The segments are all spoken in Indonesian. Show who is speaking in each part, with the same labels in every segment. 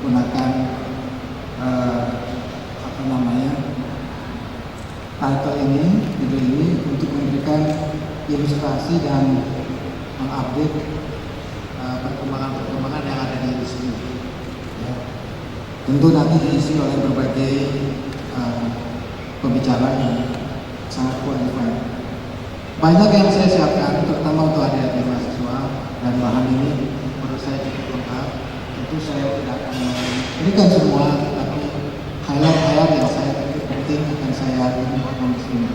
Speaker 1: menggunakan apa namanya title ini, video ini untuk memberikan ilustrasi dan mengupdate perkembangan-perkembangan yang ada di industri. Ya. Tentu nanti diisi oleh berbagai pembicara yang sangat qualified. Banyak yang saya siapkan, terutama untuk adik-adik mahasiswa, dan bahan ini menurut saya cukup lengkap. Tentu saya tidak akan memberikan semua, tapi highlight-highlight yang saya pikir penting akan saya informasikan di sini.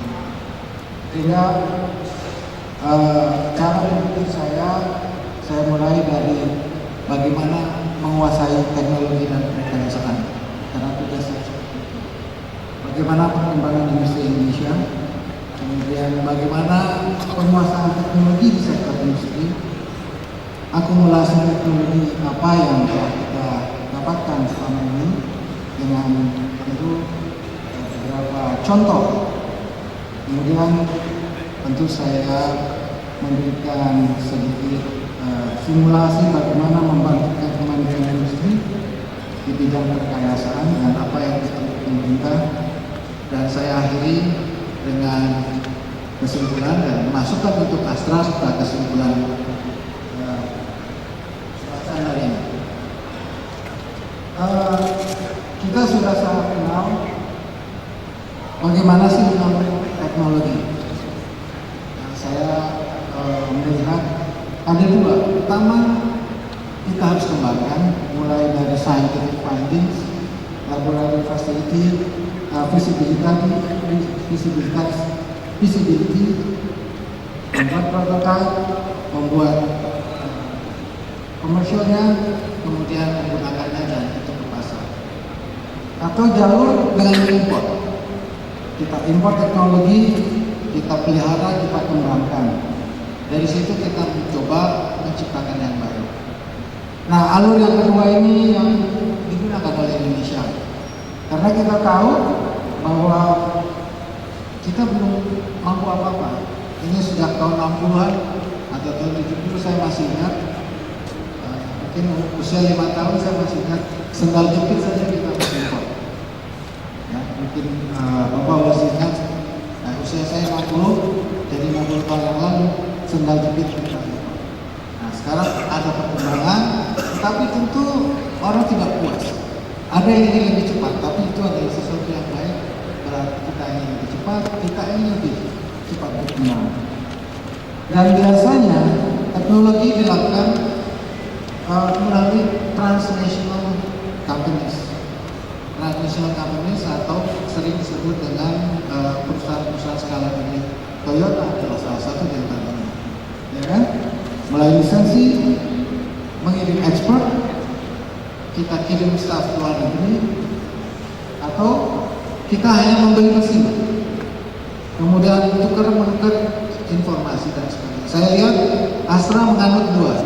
Speaker 1: Sehingga cara berpikir saya mulai dari bagaimana menguasai teknologi dan perekayasaan. Karena tugas saya seperti itu. Bagaimana perkembangan industri Indonesia, kemudian bagaimana penguasaan teknologi di sektor industri, akumulasi teknologi apa yang telah kita dapatkan selama ini dengan tentu beberapa contoh. Kemudian tentu saya memberikan sedikit simulasi bagaimana membangkitkan kemandirian industri di bidang perkayasaan dan apa yang dilakukan pemerintah, dan saya akhiri dengan kesimpulan dan masukan untuk Astra serta kesimpulan selesai hari ini. Kita sudah sangat kenal bagaimana sih mengambil teknologi. Saya melihat ada dua. Pertama, kita harus kembangkan mulai dari scientific findings, laboratory facility, visibility, membuat prototype, membuat komersialnya, kemudian menggunakannya dan itu ke pasar. Atau jalur dengan import. Kita import teknologi, kita pelihara, kita kembangkan. Dari situ kita mencoba menciptakan yang baru. Nah, alur yang kedua ini yang digunakan oleh Indonesia. Karena kita tahu bahwa kita belum mampu apa-apa. Ini sejak tahun 60-an atau tahun 70 saya masih ingat. Mungkin usia 5 tahun saya masih ingat sendal jepit saja kita masih import. Ya, mungkin Bapak masih ingat. Nah, usia saya 60, jadi 60 tahun yang lalu sendal jepit kita import. Nah, sekarang ada perkembangan, tapi tentu orang tidak puas. Ada yang ingin lebih cepat, tapi itu adalah sesuatu yang baik. Berarti kita ingin lebih cepat, kita ingin lebih cepat berkembang. Dan biasanya teknologi dilakukan melalui transnational companies. Transnational companies atau sering disebut dengan perusahaan-perusahaan skala gede. Toyota adalah salah satu di antaranya. Ya kan? Melalui lisensi, mengirim ekspor, kita kirim staf luar negeri, atau kita hanya membeli mesin, kemudian menukar informasi dan sebagainya. Saya lihat Astra menganut dua.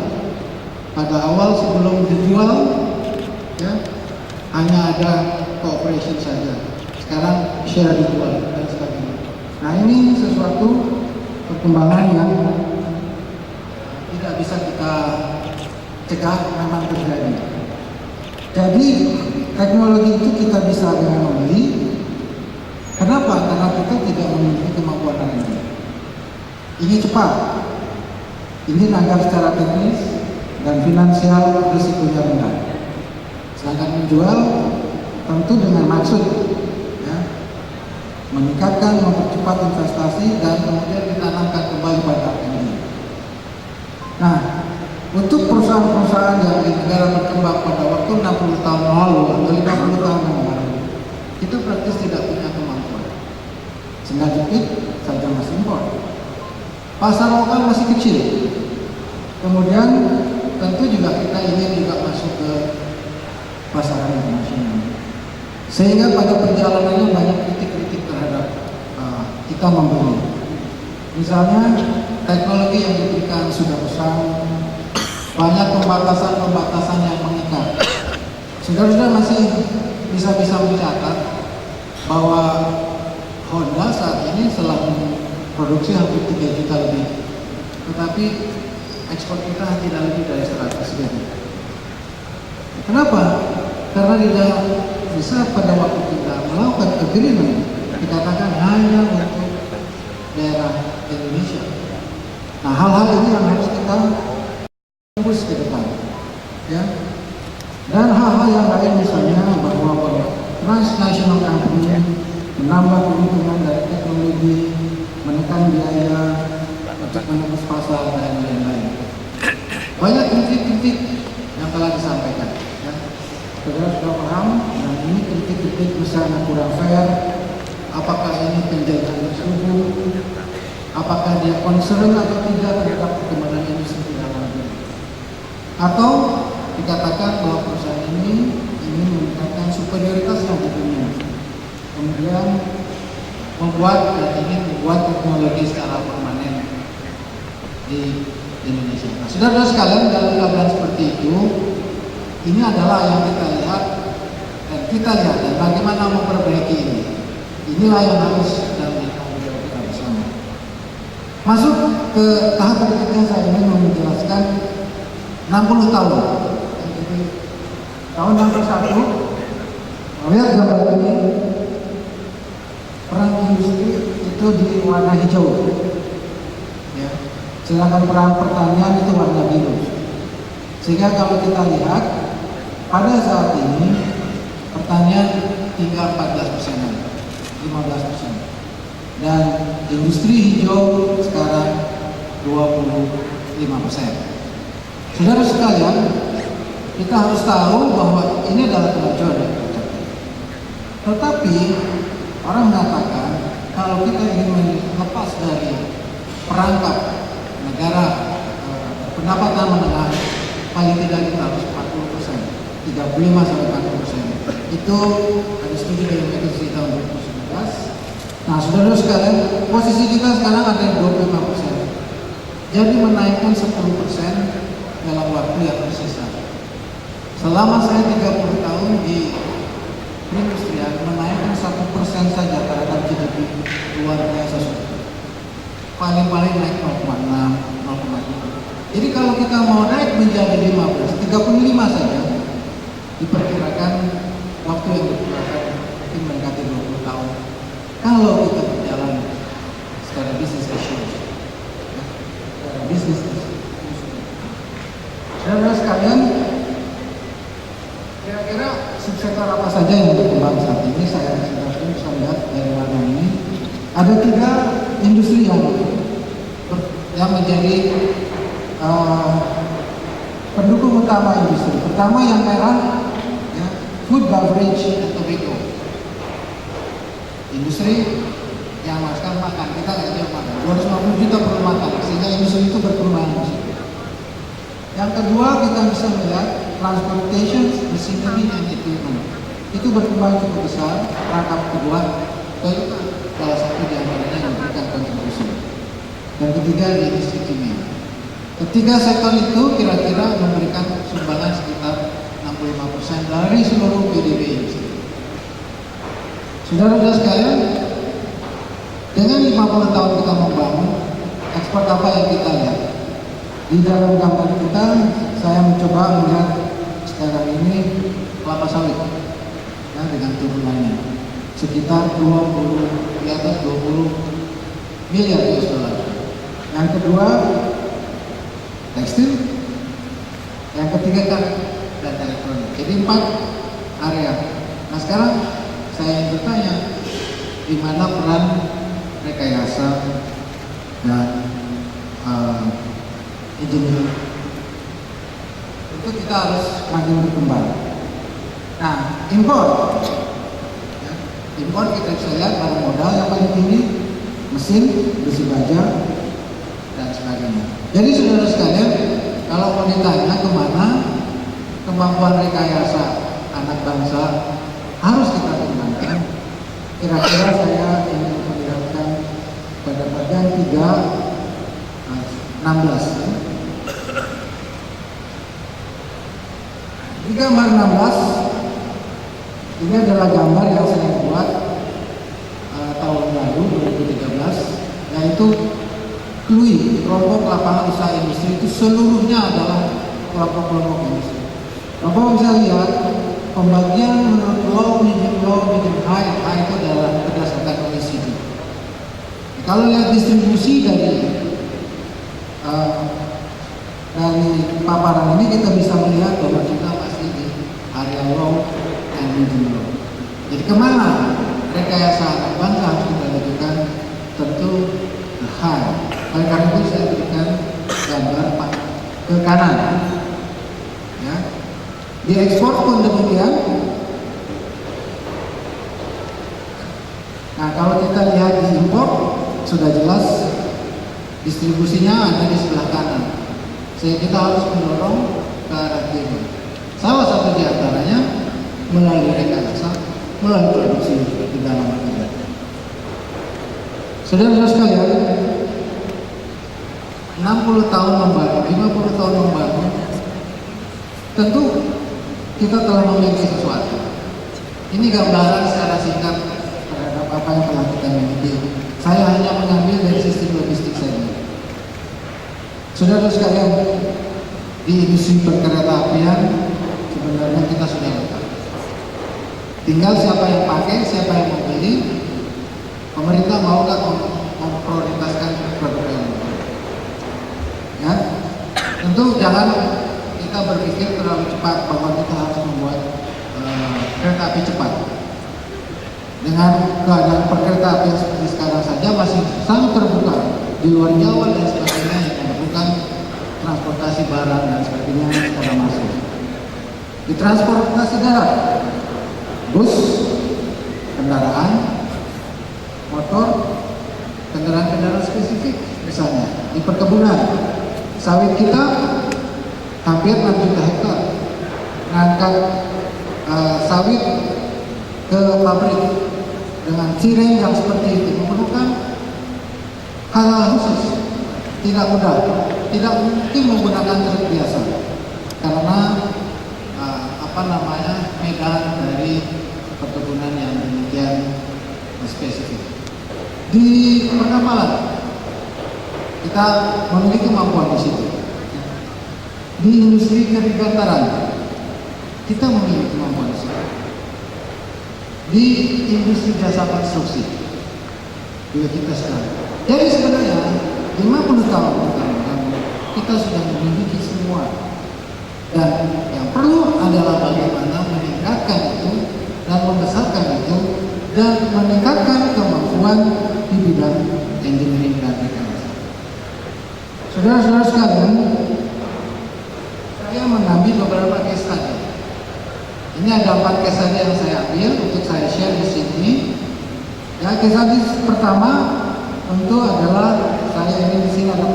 Speaker 1: Pada awal sebelum dijual, ya, hanya ada cooperation saja. Sekarang share dijual dan sebagainya. Nah, ini sesuatu perkembangan yang tidak bisa kita cegah, memang terjadi. Jadi teknologi itu kita bisa dengan membeli. Kenapa? Karena kita tidak memiliki kemampuan R&D. Ini cepat, ini nanggap secara teknis dan finansial risikonya rendah. Sedangkan menjual tentu dengan maksud, ya, meningkatkan, mempercepat investasi dan kemudian ditanamkan kembali pada R&D. Nah, untuk perusahaan-perusahaan yang di negara berkembang pada waktu 60 tahun lalu atau 50 tahun yang lalu, itu praktis tidak punya kemampuan. Sendal jepit saja masih impor. Pasar lokal masih kecil. Kemudian tentu juga kita ingin juga masuk ke pasaran internasional. Sehingga pada perjalanannya banyak kritik-kritik terhadap kita membeli. Misalnya teknologi yang diberikan sudah besar, banyak pembatasan-pembatasan yang mengikat. Saudara-saudara masih bisa mencatat bahwa Honda saat ini telah memproduksi hampir 3 juta lebih, tetapi ekspor kita tidak lebih dari 100 ribu. Kenapa? karena tidak bisa pada waktu kita melakukan agreement dikatakan hanya untuk daerah Indonesia. Nah, hal-hal ini yang harus kita tembus ke depan, ya. Dan hal-hal yang lain misalnya bahwa transnational company menambah keuntungan dari teknologi, menekan biaya untuk menembus pasar dan lain-lain. Banyak kritik-kritik yang telah disampaikan, ya. Saudara sudah paham, dan ini kritik-kritik misalnya kurang fair. Apakah ini penjagaan suhu? Apakah dia concern atau tidak terhadap perkembangan industri di dalam negeri? Atau dikatakan bahwa perusahaan ini ingin meningkatkan superioritasnya di dunia, kemudian ingin membuat teknologi secara permanen di Indonesia. Nah, saudara sekalian, dalam keadaan seperti itu, ini adalah yang kita lihat dan bagaimana memperbaiki ini. Inilah yang harus dan tanggung jawab kita bersama. Masuk ke tahap berikutnya, saya ingin menjelaskan 60 tahun. Jadi, tahun 61, lihat gambar ini, peran industri itu di warna hijau, ya. Sedangkan peran pertanian itu warna biru. Sehingga kalau kita lihat pada saat ini pertanian tinggal 14%, 15%, dan industri hijau sekarang 25%. Saudara sekalian, kita harus tahu bahwa ini adalah kemajuan yang tercapai. Tetapi orang mengatakan kalau kita ingin lepas dari perangkap negara pendapatan menengah, paling tidak kita harus 40%, 35-40%. Itu ada studi dari McKinsey tahun 2019. Nah, saudara sekalian, posisi kita sekarang ada di 25%. Jadi menaikkan 10% dalam waktu yang tersisa. Selama saya 30 tahun di perindustrian, menaikkan 1% saja terhadap GDP luar biasa. Paling-paling naik 0,6, 0,5. Jadi kalau kita mau naik menjadi 15, 35 saja, diperkirakan waktu yang diperkirakan mungkin mendekati 20 tahun. Kalau kita berjalan secara bisnis as usual, secara bisnis as usual. Saudara sekalian, kira-kira subsektor apa saja yang berkembang saat ini? Saya bisa lihat dari warna ini. Ada 3 industri yang menjadi pendukung utama industri. Pertama yang merah, ya, food, beverage, and tobacco. Industri yang menghasilkan makan, kita nggak jual makan. 250 juta per rumah tangga, sehingga industri itu berkembang. Yang kedua, kita bisa melihat transportation, machinery, and equipment. Itu berkembang cukup besar. Perangkap kedua, Toyota salah satu di antaranya yang memberikan kontribusi. Dan ketiga, di industri kimia. Ketiga sektor itu kira-kira memberikan sumbangan sekitar 65% dari seluruh PDB industri. Saudara-saudara sekalian, dengan 50 tahun kita membangun, ekspor apa yang kita lihat? Di dalam gambar kita, saya mencoba melihat sekarang ini kelapa sawit, ya, dengan turunannya sekitar 20, di atas 20 miliar US dollar. Yang kedua, tekstil. Yang ketiga kan dan elektronik. Jadi 4 area. Nah, sekarang saya ingin bertanya, di mana peran rekayasa dan engineering? Itu kita harus makin berkembang. Nah, impor. Ya, impor kita bisa lihat barang modal yang paling tinggi, mesin, besi baja, dan sebagainya. Jadi saudara sekalian, kalau mau ditanya kemana kemampuan rekayasa anak bangsa harus kita kembangkan, kira-kira saya ingin memperlihatkan pada bagian 16. Di gambar 16 ini adalah gambar yang saya buat tahun lalu 2013, yaitu KLUI, kelompok lapangan usaha industri. Itu seluruhnya adalah kelompok-kelompok industri. Bapak bisa lihat pembagian menurut low, medium high itu adalah berdasarkan OECD. Kalau lihat distribusi dari paparan ini, kita bisa melihat bahwa kita masih di area low and medium low. Jadi kemana rekayasa anak bangsa harus kita lakukan? Tentu ke high. Oleh karena itu saya berikan gambar ke kanan. Ya. Di ekspor pun demikian. Nah, kalau kita lihat di impor, sudah jelas distribusinya ada di sebelah kanan. Sehingga kita harus mendorong ke arah kiri. Salah satu di antaranya melalui rekayasa, melalui produksi di dalam negara. Saudara-saudara sekalian, 60 tahun membangun, 50 tahun membangun, tentu kita telah memiliki sesuatu. Ini gambaran secara singkat terhadap apa yang telah kita miliki. Saya hanya mengambil dari sistem logistik saja. Saudara sekalian, di industri perkereta-apian sebenarnya kita sudah lengkap. Tinggal siapa yang pakai, siapa yang membeli. Pemerintah mau nggak memprioritaskan produk yang baru. Ya, tentu jangan kita berpikir terlalu cepat bahwa kita harus membuat kereta api cepat. Dengan keadaan perkereta apian seperti sekarang saja masih sangat terbuka di luar Jawa dan sebagainya yang melakukan transportasi barang dan sebagainya secara masif. Di transportasi darat, bus, kendaraan, motor, kendaraan-kendaraan spesifik, misalnya di perkebunan, sawit kita hampir 6 juta hektar, mengangkat sawit ke pabrik dengan cireng yang seperti itu memerlukan hal-hal khusus, tidak mudah, tidak mungkin menggunakan truk biasa karena medan dari perkebunan yang demikian spesifik. Di perkapalan kita memiliki kemampuan di situ. Di industri keribataran kita memiliki kemampuan di situ. Di industri jasa konstruksi juga kita sekarang. Jadi sebenarnya 50 tahun pertama kita sudah memiliki semua, dan yang perlu adalah bagaimana meningkatkan itu dan membesarkan itu dan meningkatkan kemampuan di bidang engineering dan rekayasa. Saudara-saudara sekalian, saya mengambil beberapa case study. Ini ada 4 case study yang saya ambil untuk saya share di sini. Ya, case study pertama tentu adalah saya ini di sini ada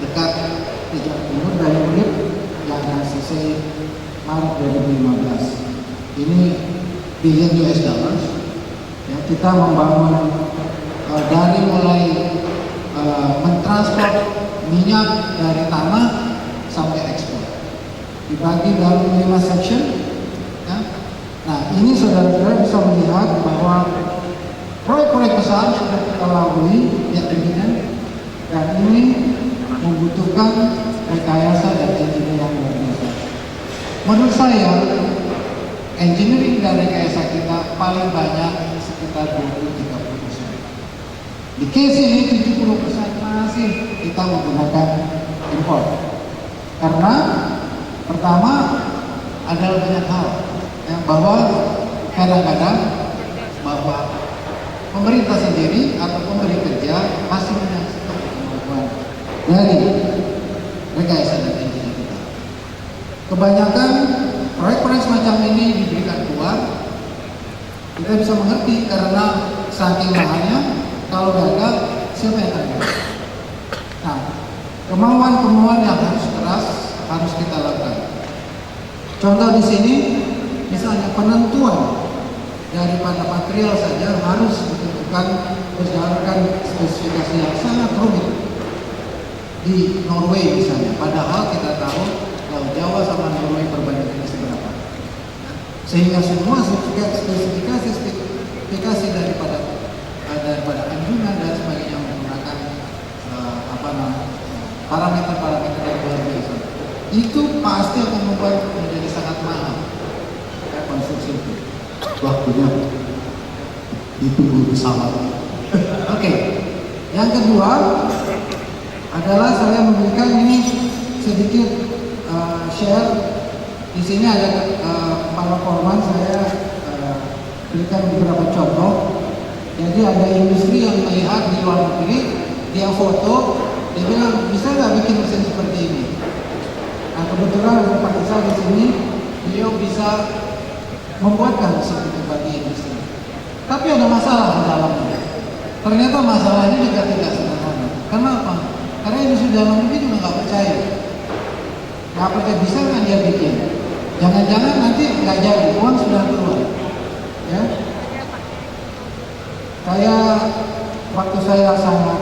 Speaker 1: dekat di Jawa Timur dari Unip yang selesai Maret 2015. Ini billion US dollars. Ya, kita membangun dari mulai mentransport minyak dari tanah sampai ekspor. Dibagi dalam 5 section. Ya. Nah, ini saudara-saudara bisa melihat bahwa proyek-proyek besar sudah kita lalui yang demikian, dan ini membutuhkan rekayasa dan engineering yang luar biasa. Menurut saya, engineering dan rekayasa kita paling banyak sekitar 20-30%. Di case ini 70% masih kita menggunakan impor. Karena pertama adalah banyak hal yang bahwa kadang-kadang bahwa pemerintah sendiri atau pemberi kerja masih menyaksikan kemampuan dari rekayasa dan engineering kita. Kebanyakan proyek-proyek semacam ini diberikan keluar, kita bisa mengerti karena saking mahalnya, kalau gagal siapa yang akan gagal? Nah, kemauan-kemauan yang harus keras harus kita lakukan. Contoh di sini, misalnya penentuan daripada material saja harus ditentukan berdasarkan spesifikasi yang sangat rumit di Norway misalnya. Padahal kita tahu Laut Jawa sama Norway perbandingannya seberapa. Sehingga semua spesifikasi daripada anjungan dan sebagainya menggunakan parameter-parameter yang luar biasa. Itu pasti akan membuat menjadi sangat mahal. konstruksi itu. Waktunya ditunggu pesawat. Oke. Yang kedua adalah saya memberikan ini sedikit share. Di sini ada para korban, saya berikan beberapa contoh. Jadi ada industri yang melihat di luar negeri, dia foto, dia bilang bisa nggak bikin mesin seperti ini. Nah kebetulan ada Pak Isa di sini, beliau bisa membuatkan mesin itu bagi industri. Tapi ada masalah di dalamnya. Ternyata masalahnya juga tidak sederhana. Kenapa? Karena industri dalam negeri juga nggak percaya. Nggak percaya bisa nggak dia bikin. Jangan-jangan nanti nggak jadi, uang sudah keluar. Ya. Waktu saya sangat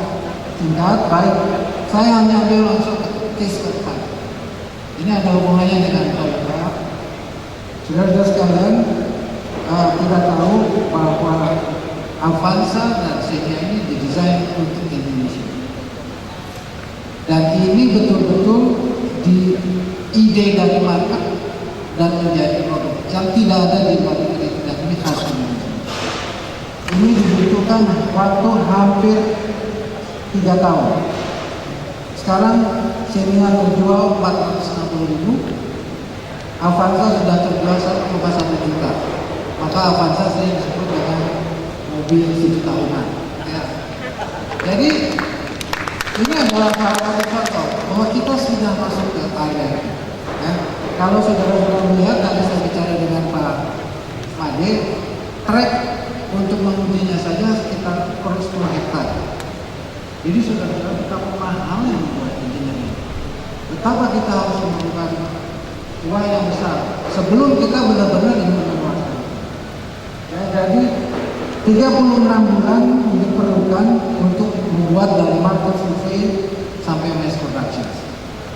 Speaker 1: singkat, baik, saya hanya ambil langsung ke case keempat. Ini ada hubungannya dengan Toyota. Saudara-saudara sekalian, kita tahu bahwa Avanza dan Xenia ini didesain untuk Indonesia. Dan ini betul-betul di ide dari market dan menjadi produk yang tidak ada di luar negeri, dan ini khas Indonesia. Ini dibutuhkan waktu hampir 3 tahun. Sekarang Xenia terjual 460.000, Avanza sudah terjual 1,1 juta. Maka Avanza sering disebut dengan mobil 1 tahunan. Ya. Jadi ini adalah salah satu contoh bahwa kita sudah masuk ke area ini. Ya. Kalau saudara-saudara melihat, tadi saya bicara dengan Pak Made, trek untuk mengujinya saja sekitar per 10 hektar. Jadi saudara-saudara, betapa mahal yang membuat engineering. Betapa kita harus melakukan uang yang besar sebelum kita benar-benar ingin menguasai. Ya, jadi 36 bulan diperlukan untuk membuat dari market survey sampai mass production.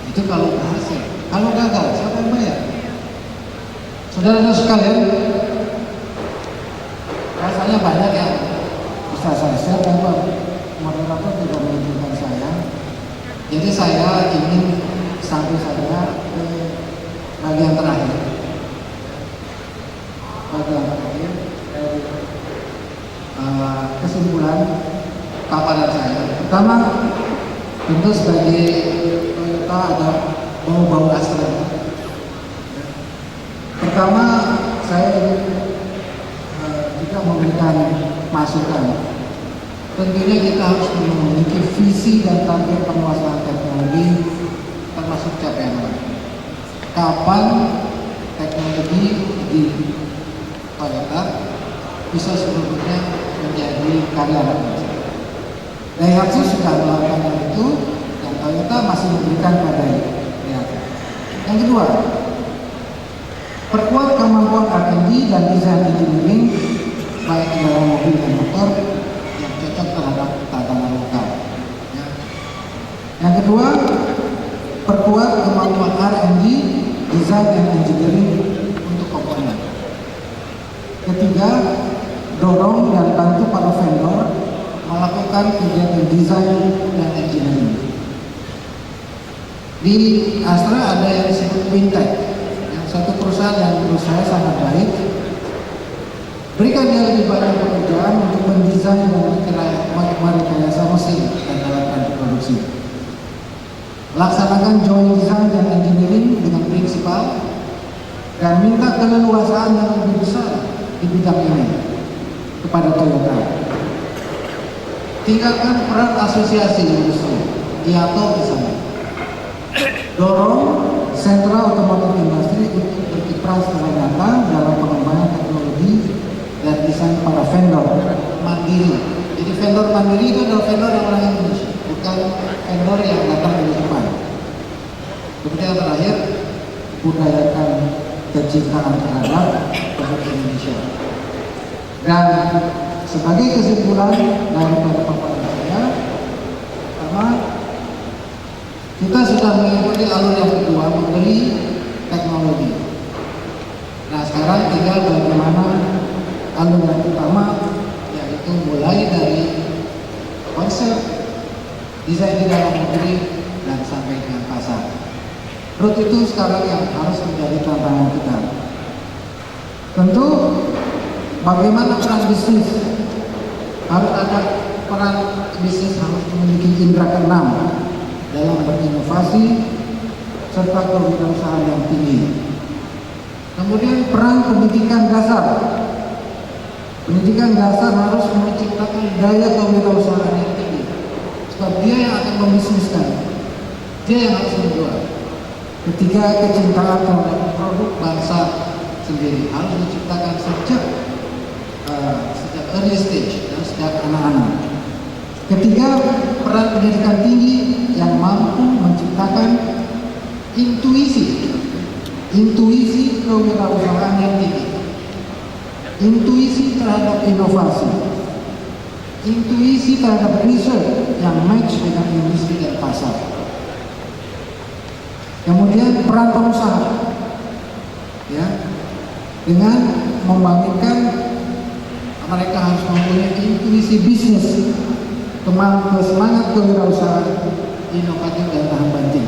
Speaker 1: Itu kalau berhasil. Kalau gagal, siapa yang bayar? Saudara-saudara sekalian, rasanya banyak yang bisa saya share, dan moderator tidak menunjukkan saya. Jadi saya ingin sampai saya ke bagian terakhir. Kesimpulan paparan saya. Pertama, tentu sebagai Toyota ada bau-bau Astra. Pertama, saya ingin juga memberikan masukan. Tentunya kita harus memiliki visi dan target penguasaan teknologi, termasuk capaian. Kapan teknologi di Toyota bisa seluruhnya menjadi karya bangsa. Daihatsu sudah melakukan itu, dan Toyota masih memberikan pada Daihatsu. Yang kedua, perkuat kemampuan R&D dan desain engineering baik dalam mobil dan motor yang cocok terhadap tantangan lokal. Ya. Yang kedua, perkuat kemampuan R&D, desain dan engineering untuk komponen. Ketiga, dorong dan bantu para vendor melakukan kegiatan desain dan engineering. Di Astra ada yang disebut Wintech, yang satu perusahaan yang menurut saya sangat baik. Berikan dia lebih banyak pekerjaan untuk mendesain dan merekayasa mesin dan alat produksi. Laksanakan joint design dan engineering dengan prinsipal, dan minta keleluasaan yang lebih besar di bidang ini kepada Toyota. Tingkatkan peran asosiasi industri, IATO misalnya. Dorong sentra otomotif industri untuk berkiprah secara nyata dalam pengembangan teknologi dan desain para vendor mandiri. Jadi vendor mandiri itu adalah vendor yang orang Indonesia, bukan vendor yang datang dari Jepang. Kemudian yang terakhir, budayakan kecintaan terhadap produk Indonesia. Dan sebagai kesimpulan daripada paparan saya, pertama, kita sudah mengikuti alur yang kedua, membeli teknologi. Nah sekarang tinggal bagaimana alur yang pertama, yaitu mulai dari konsep, desain di dalam negeri, dan sampai dengan pasar. Root itu sekarang yang harus menjadi tantangan kita. Tentu bagaimana peran bisnis, harus ada peran bisnis, harus memiliki indera keenam dalam berinovasi serta kewirausahaan yang tinggi. Kemudian peran pendidikan dasar. Pendidikan dasar harus menciptakan daya kewirausahaan yang tinggi. Sebab dia yang akan membisniskan, dia yang harus menjual. Ketiga, kecintaan terhadap produk bangsa sendiri harus diciptakan sejak early stage, dan sejak anak-anak. Ketiga, peran pendidikan tinggi yang mampu menciptakan intuisi kewirausahaan yang tinggi, intuisi terhadap inovasi, intuisi terhadap research yang match dengan industri dan pasar. Kemudian peran pengusaha, ya, dengan membangkitkan mereka harus mempunyai intuisi bisnis, semangat kewirausahaan, inovatif dan tahan banting.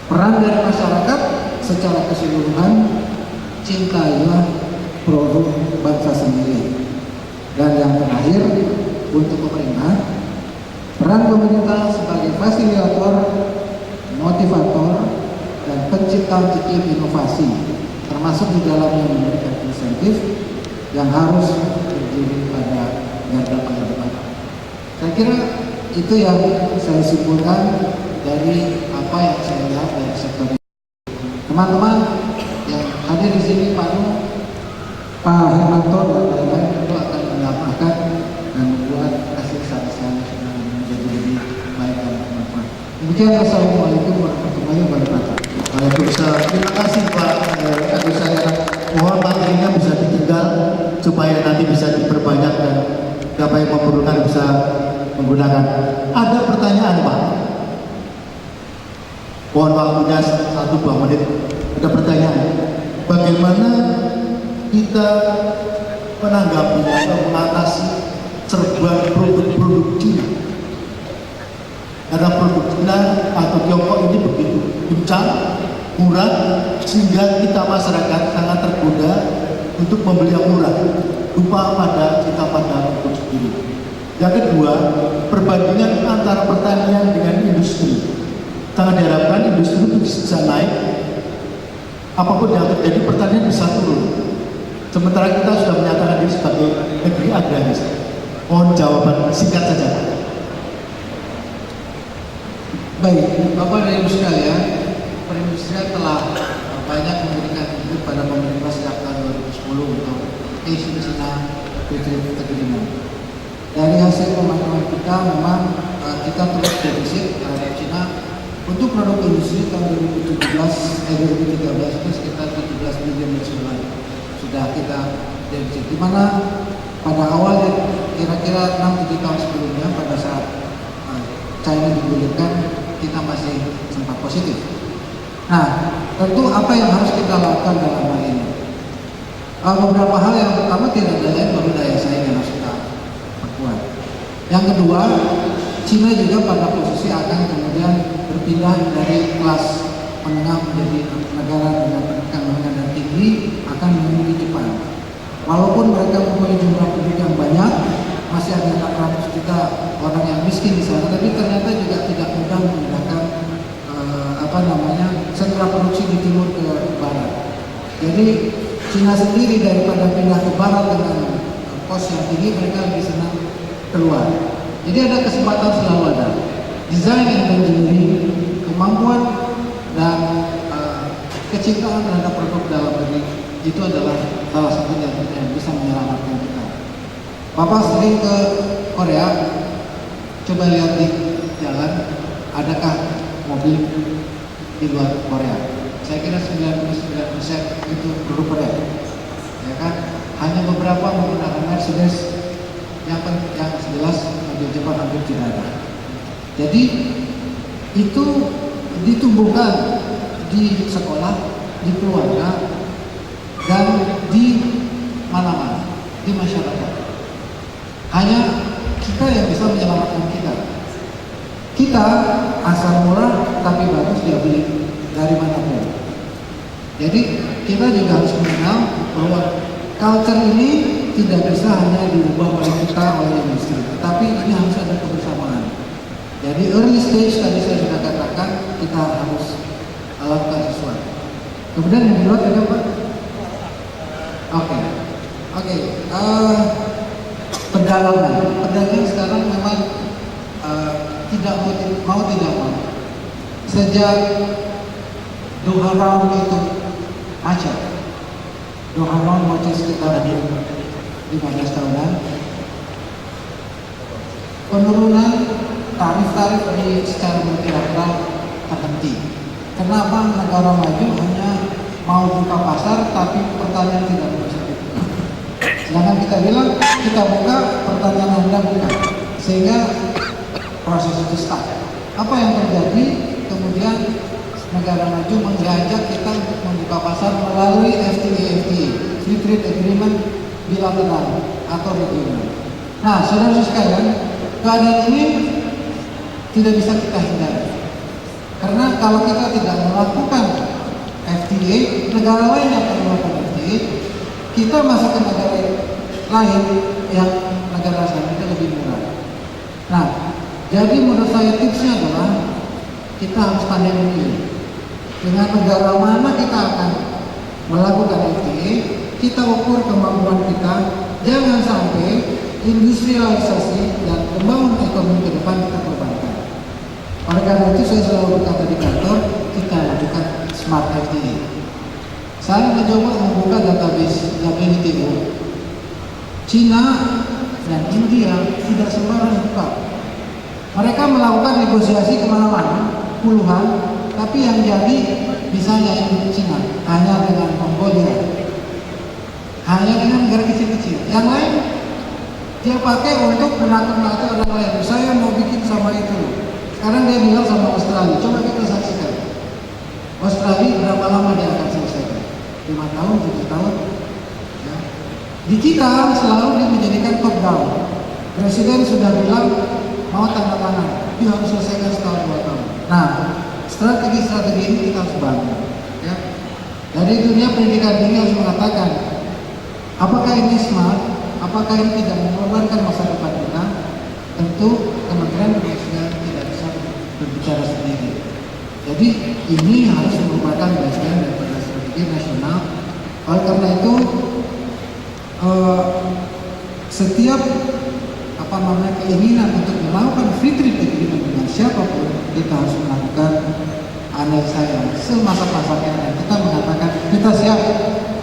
Speaker 1: Peran dari masyarakat secara keseluruhan, cintailah produk bangsa sendiri. Dan yang terakhir, untuk pemerintah, peran pemerintah sebagai fasilitator, motivator, dan pencipta iklim inovasi, termasuk di dalamnya memberikan insentif yang harus berdiri pada garda terdepan. Saya kira itu yang saya simpulkan dari apa yang saya lihat dari sektor ini. Teman-teman yang hadir di sini, Pak Nu, Pak Hermanto dan lain-lain tentu akan menambahkan dan membuat hasil saksian menjadi lebih baik dan bermanfaat. Demikian, Assalamualaikum warahmatullahi wabarakatuh.
Speaker 2: Waalaikumsalam. Terima kasih Pak Agus saya. Mohon materinya bisa ditinggal supaya nanti bisa diperbanyak dan siapa yang memerlukan bisa menggunakan. Ada pertanyaan Pak? Mohon waktunya 1-2 menit. Ada pertanyaan. Bagaimana kita menanggapi atau mengatasi serbuan produk-produk Cina? Karena produk Cina atau Tiongkok ini begitu kencang, murah, sehingga kita masyarakat sangat tergoda untuk membeli yang murah, lupa pada kita pada produk sendiri. Yang kedua, perbandingan antara pertanian dengan industri. Sangat diharapkan industri itu bisa naik, apapun yang terjadi pertanian bisa turun. Sementara kita sudah menyatakan diri sebagai negeri agraris. Mohon jawaban singkat saja.
Speaker 1: Baik, Bapak dan Ibu sekalian, perindustrian telah banyak memberikan input pada pemerintah sejak tahun 2010 untuk isu Cina Petri Agreement. Dari hasil pemantauan kita, memang kita terus defisit terhadap Cina untuk produk industri tahun 2013 itu sekitar 17 bilion US sudah kita defisit. Di mana pada awal kira-kira 6-7 tahun sebelumnya pada saat China digulirkan, kita masih sempat positif. Nah, tentu apa yang harus kita lakukan dalam hal ini? Beberapa hal. Yang pertama, tidak ada lain baru daya saing yang harus kita perkuat. Yang kedua, Cina juga pada posisi akan kemudian berpindah dari kelas menengah menjadi negara dengan pendidikan menengah dan tinggi, akan menuju Jepang. Walaupun mereka mempunyai jumlah penduduk yang banyak, masih ada 400 juta orang yang miskin di sana, tapi ternyata juga tidak mudah menggunakan sentra produksi di timur ke barat. Jadi Cina sendiri daripada pindah ke barat dengan kos yang tinggi, mereka lebih senang keluar. Jadi ada kesempatan selalu ada. Desain and engineering, kemampuan dan kecintaan terhadap produk dalam negeri itu adalah salah satu yang bisa menyelamatkan kita. Bapak sering ke Korea, coba lihat di jalan, adakah mobil di luar Korea? Saya kira 99% itu produk Korea, ya kan? Hanya beberapa menggunakan Mercedes, yang jelas mobil Jepang hampir tidak ada. Jadi itu ditumbuhkan di sekolah, di keluarga, dan di mana-mana, di masyarakat. Hanya kita yang bisa menyelamatkan kita. Kita asal murah tapi bagus dia beli dari manapun. Jadi kita juga harus mengenal bahwa culture ini tidak bisa hanya diubah oleh kita, oleh industri, tapi ini harus ada kebersamaan. Jadi early stage tadi saya sudah katakan kita harus lakukan sesuatu. Kemudian yang kedua ada apa? Oke. Perdagangan sekarang memang tidak mau tidak mau. Sejak Doha Round itu macet. Doha Round macet sekitar 15 tahunan. Penurunan tarif-tarif secara multilateral terhenti. Kenapa negara maju hanya mau buka pasar tapi pertanian tidak bisa dibuka? Sedangkan kita bilang kita buka, pertanian Anda buka, sehingga proses itu stuck. Apa yang terjadi? Kemudian negara maju mengajak kita untuk membuka pasar melalui FTA, Free Trade Agreement bilateral atau regional. Nah, saudara sekalian, keadaan ini tidak bisa kita hindari. Karena kalau kita tidak melakukan FTA, negara lain yang akan melakukan FTA, kita masuk ke negara lain yang negara asalnya lebih murah. Nah, jadi menurut saya tipsnya adalah kita harus pandai memilih dengan negara mana kita akan melakukan FTA. Kita ukur kemampuan kita, jangan sampai industrialisasi dan pembangunan ekonomi ke depan kita korbankan. Oleh karena itu saya selalu berkata di kantor, kita lakukan smart FTA. Saya mencoba membuka database WTO. Cina dan India tidak sembarang buka. Mereka melakukan negosiasi kemana-mana, puluhan, tapi yang jadi misalnya Cina hanya dengan Mongolia, hanya dengan negara kecil-kecil. Yang lain dia pakai untuk menakut-nakuti orang lain. Saya mau bikin sama itu. Sekarang dia bilang sama Australia, coba kita saksikan. Australia berapa lama dia akan selesaikan? 5 tahun, 7 tahun. Ya. Di kita selalu dia menjadikan top down. Presiden sudah bilang mau tanda tangan, dia harus selesaikan setahun 2 tahun. Nah, strategi-strategi ini kita harus bangun. Ya. Dari dunia pendidikan ini harus mengatakan, apakah ini smart? Apakah ini tidak mengorbankan masa depan kita? Tentu Kementerian Pendidikan tidak bisa berbicara sendiri. Jadi ini harus merupakan bagian daripada strategi nasional. Oleh karena itu setiap keinginan untuk melakukan free trade agreement dengan siapapun, kita harus melakukan analisa yang semasa-masanya dan kita mengatakan kita siap,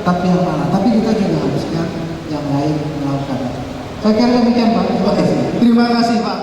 Speaker 1: tapi yang mana? Tapi kita juga harus siap yang lain melakukan. Saya kira demikian Pak. Terima kasih.
Speaker 2: Terima kasih Pak.